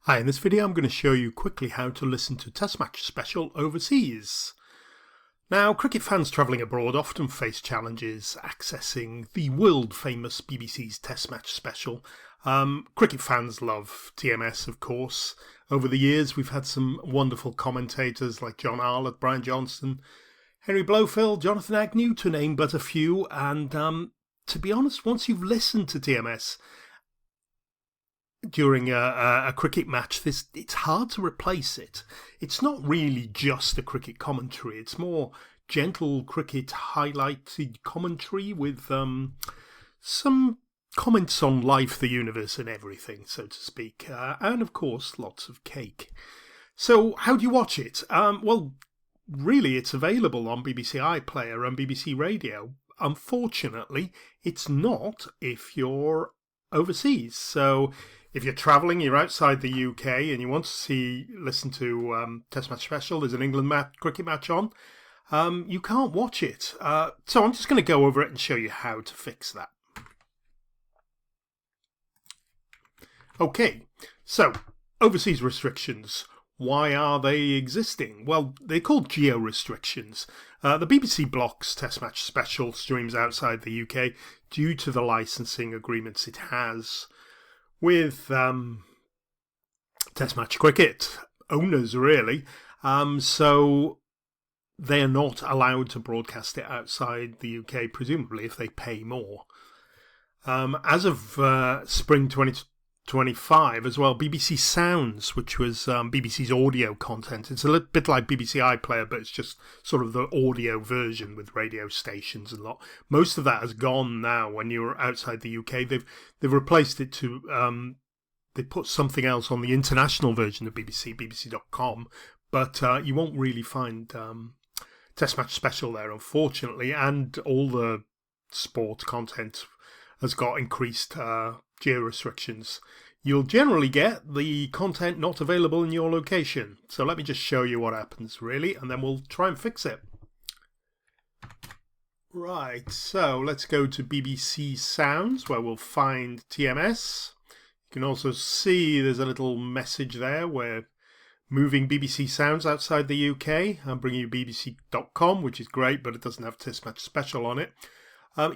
Hi, in this video I'm going to show you quickly how to listen to Test Match Special overseas. Now, cricket fans travelling abroad often face challenges accessing the world-famous BBC's Test Match Special. Cricket fans love TMS, of course. Over the years we've had some wonderful commentators like John Arlott, Brian Johnston, Henry Blofeld, Jonathan Agnew, to name but a few. And to be honest, once you've listened to TMS during a cricket match, it's hard to replace it. It's not really just a cricket commentary. It's more gentle cricket highlighted commentary with some comments on life, the universe and everything, so to speak. And of course, lots of cake. So how do you watch it? Well, really, it's available on BBC iPlayer and BBC Radio. Unfortunately, it's not if you're overseas. So if you're travelling, you're outside the UK and you want to listen to Test Match Special, there's an England cricket match on, you can't watch it. So I'm just going to go over it and show you how to fix that. Okay, so overseas restrictions. Why are they existing? Well, they're called geo-restrictions. The BBC blocks Test Match Special streams outside the UK due to the licensing agreements it has with Test Match cricket owners, really. So they are not allowed to broadcast it outside the UK, presumably if they pay more. As of spring 2025 as well, BBC Sounds, which was BBC's audio content. It's a little bit like BBC iPlayer, but it's just sort of the audio version with radio stations and a lot. Most of that has gone now. When you're outside the UK, they've replaced it to they put something else on the international version of BBC, BBC.com, but you won't really find Test Match Special there, unfortunately, and all the sport content has got increased geo restrictions. You'll generally get the content not available in your location. So let me just show you what happens, really, and then we'll try and fix it. Right, so let's go to BBC Sounds, where we'll find TMS. You can also see there's a little message there where moving BBC Sounds outside the UK. I'm bringing you BBC.com, which is great, but it doesn't have Test Match Special on it.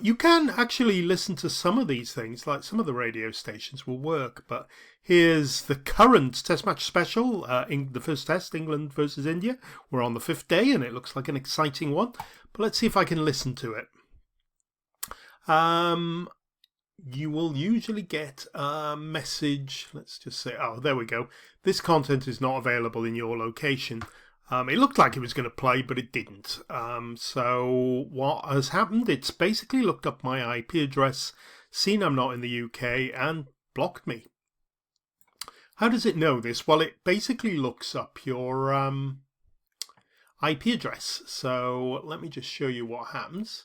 You can actually listen to some of these things, like some of the radio stations will work, but here's the current Test Match Special, in the first test, England versus India. We're on the 5th day and it looks like an exciting one, but let's see if I can listen to it. You will usually get a message, let's just say, oh, there we go. This content is not available in your location. It looked like it was going to play, but it didn't. So what has happened? It's basically looked up my IP address, seen I'm not in the UK, and blocked me. How does it know this? Well, it basically looks up your IP address. So let me just show you what happens.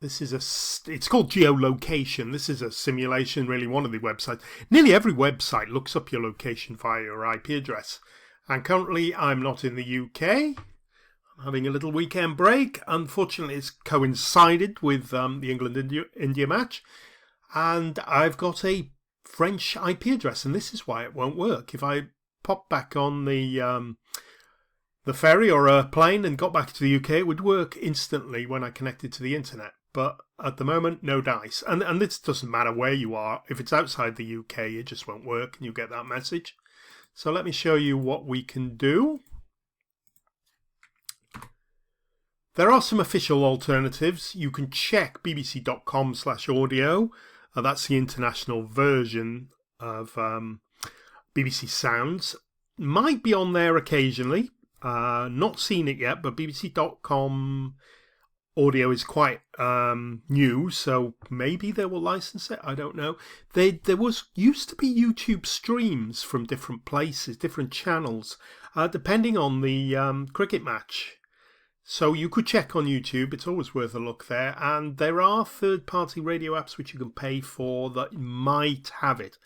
This is it's called geolocation. This is a simulation, really, one of the websites. Nearly every website looks up your location via your IP address. And currently I'm not in the UK. I'm having a little weekend break. Unfortunately, it's coincided with the England-India match. And I've got a French IP address, and this is why it won't work. If I pop back on the ferry or a plane and got back to the UK, it would work instantly when I connected to the internet. But at the moment, no dice. And this doesn't matter where you are. If it's outside the UK, it just won't work, and you get that message. So let me show you what we can do. There are some official alternatives. You can check bbc.com/audio. That's the international version of BBC Sounds. Might be on there occasionally. Not seen it yet, but bbc.com audio is quite new, so maybe they will license it. I don't know. There used to be YouTube streams from different places, different channels, depending on the cricket match. So you could check on YouTube. It's always worth a look there. And there are third-party radio apps which you can pay for that might have it.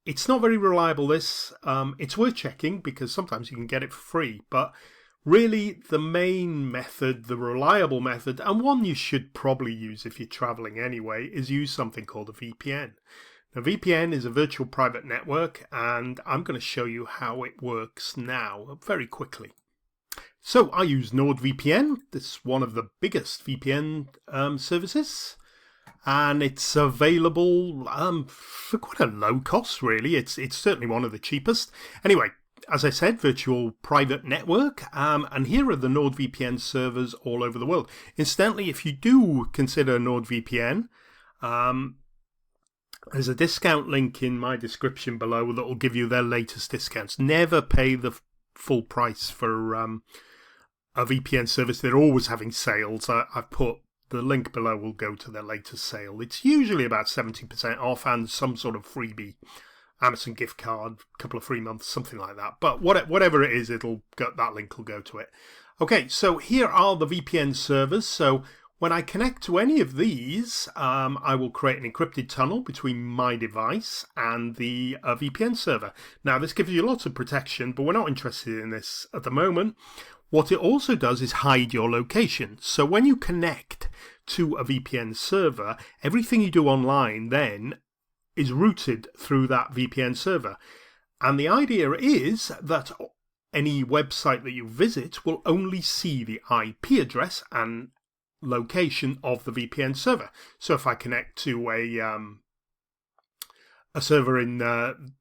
It's not very reliable, this. It's worth checking because sometimes you can get it for free, but really, the main method, the reliable method, and one you should probably use if you're traveling anyway, is use something called a VPN. Now, VPN is a virtual private network, and I'm going to show you how it works now very quickly. So I use NordVPN. This is one of the biggest VPN services, and it's available for quite a low cost, really. It's certainly one of the cheapest. Anyway, as I said, virtual private network, and here are the NordVPN servers all over the world. Incidentally, if you do consider NordVPN, there's a discount link in my description below that will give you their latest discounts. Never pay the full price for a VPN service. They're always having sales. I've put the link below will go to their latest sale. It's usually about 70% off and some sort of freebie, Amazon gift card, a couple of free months, something like that. But whatever it is, that link will go to it. Okay, so here are the VPN servers. So when I connect to any of these, I will create an encrypted tunnel between my device and the VPN server. Now, this gives you lots of protection, but we're not interested in this at the moment. What it also does is hide your location. So when you connect to a VPN server, everything you do online then is routed through that VPN server. And the idea is that any website that you visit will only see the IP address and location of the VPN server. So if I connect to a server in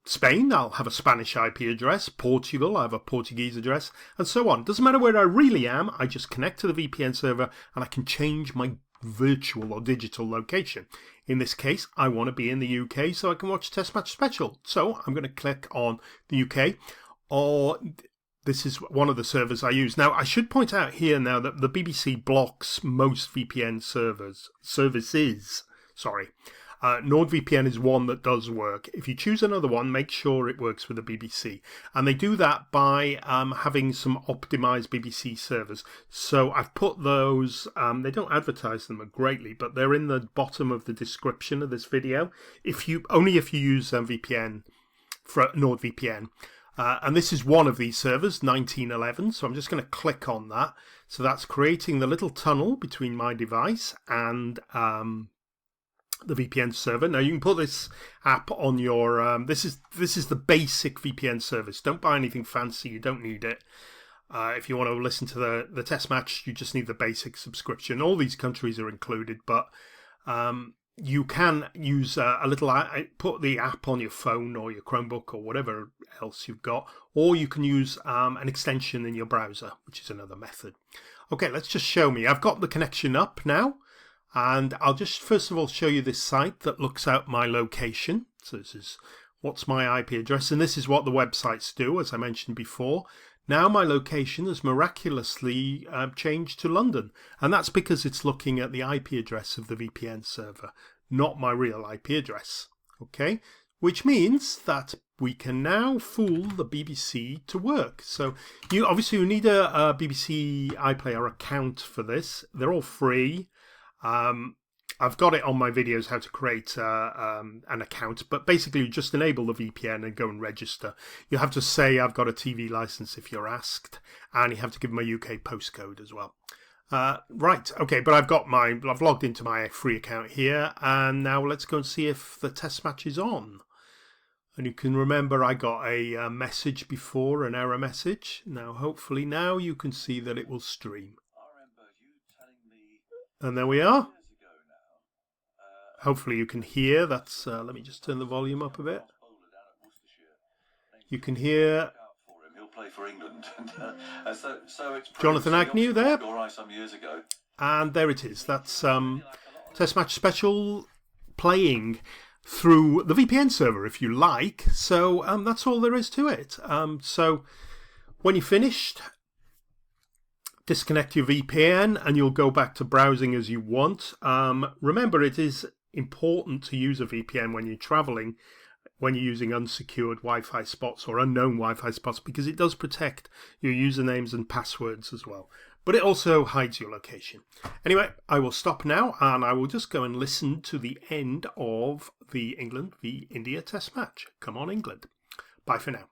Spain, I'll have a Spanish IP address. Portugal, I have a Portuguese address, and so on. Doesn't matter where I really am, I just connect to the VPN server and I can change my virtual or digital location. In this case, I want to be in the UK so I can watch Test Match Special. So I'm going to click on the UK, or this is one of the servers I use. Now, I should point out here now that the BBC blocks most VPN services. NordVPN is one that does work. If you choose another one, make sure it works with the BBC. And they do that by having some optimized BBC servers. So I've put those, they don't advertise them greatly, but they're in the bottom of the description of this video. Only if you use VPN for NordVPN. And this is one of these servers, 1911. So I'm just going to click on that. So that's creating the little tunnel between my device and the VPN server. Now you can put this app on your this is the basic VPN service. Don't buy anything fancy, you don't need it. If you want to listen to the test match, you just need the basic subscription. All these countries are included, but you can use put the app on your phone or your Chromebook or whatever else you've got, or you can use an extension in your browser, which is another method. Okay, let's just show me. I've got the connection up now. And I'll just first of all show you this site that looks out my location. So this is what's my IP address, and this is what the websites do, as I mentioned before. Now my location has miraculously changed to London, and that's because it's looking at the IP address of the VPN server, not my real IP address. Okay, which means that we can now fool the BBC to work. So you need a BBC iPlayer account for this. They're all free. I've got it on my videos how to create an account, but basically you just enable the VPN and go and register. You have to say I've got a TV license if you're asked, and you have to give them a UK postcode as well. Right, okay, but I've logged into my free account here, and now let's go and see if the test match is on. And you can remember I got a message before, an error message. Now hopefully now you can see that it will stream. And there we are. Hopefully you can hear. That's. Let me just turn the volume up a bit. You can hear Jonathan Agnew there. And there it is. That's Test Match Special playing through the VPN server, if you like. So that's all there is to it. So when you're finished, disconnect your VPN and you'll go back to browsing as you want. Remember, it is important to use a VPN when you're traveling, when you're using unsecured Wi-Fi spots or unknown Wi-Fi spots, because it does protect your usernames and passwords as well. But it also hides your location. Anyway, I will stop now and I will just go and listen to the end of the England v India test match. Come on, England. Bye for now.